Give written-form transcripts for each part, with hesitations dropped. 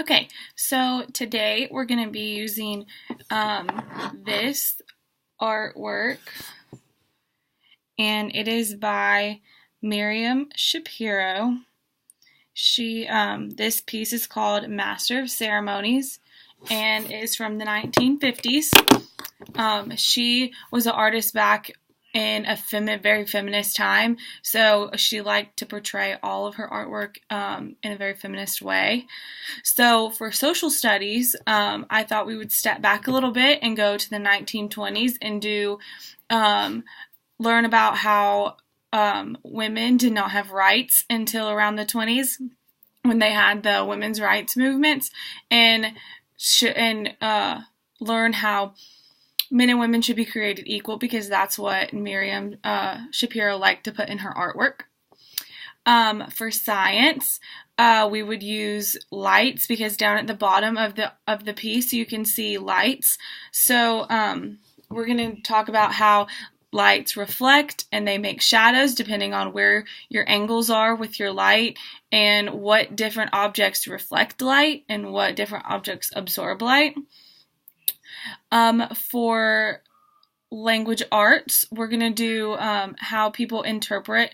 Okay, so today we're going to be using this artwork, and it is by Miriam Shapiro. This piece is called Master of Ceremonies, and is from the 1950s. She was an artist back in a very feminist time, so she liked to portray all of her artwork in a very feminist way. So for social studies, I thought we would step back a little bit and go to the 1920s and learn about how women did not have rights until around the 20s when they had the women's rights movements, and learn how men and women should be created equal, because that's what Miriam Shapiro liked to put in her artwork. For science, we would use lights, because down at the bottom of the piece you can see lights. So we're going to talk about how lights reflect and they make shadows depending on where your angles are with your light, and what different objects reflect light and what different objects absorb light. For language arts, we're going to do how people interpret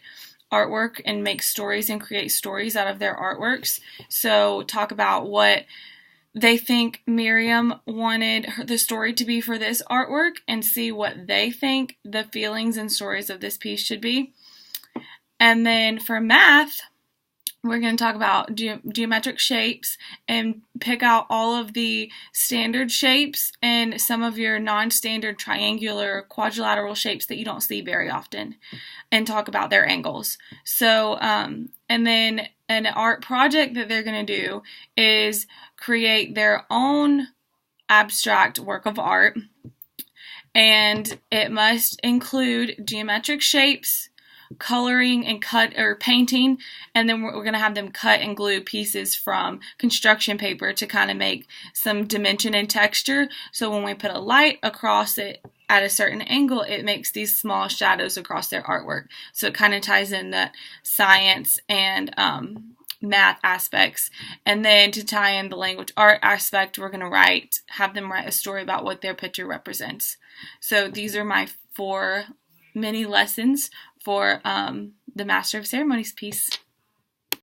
artwork and make stories and create stories out of their artworks. So talk about what they think Miriam wanted the story to be for this artwork, and see what they think the feelings and stories of this piece should be. And then for math, we're going to talk about geometric shapes and pick out all of the standard shapes and some of your non-standard triangular, quadrilateral shapes that you don't see very often, and talk about their angles. So, and then an art project that they're going to do is create their own abstract work of art, and it must include geometric shapes, coloring, and painting, and then we're going to have them cut and glue pieces from construction paper to kind of make some dimension and texture, so when we put a light across it at a certain angle, it makes these small shadows across their artwork. So it kind of ties in the science and math aspects. And then to tie in the language art aspect, we're going to have them write a story about what their picture represents. So these are my 4 mini lessons for the Master of Ceremonies piece.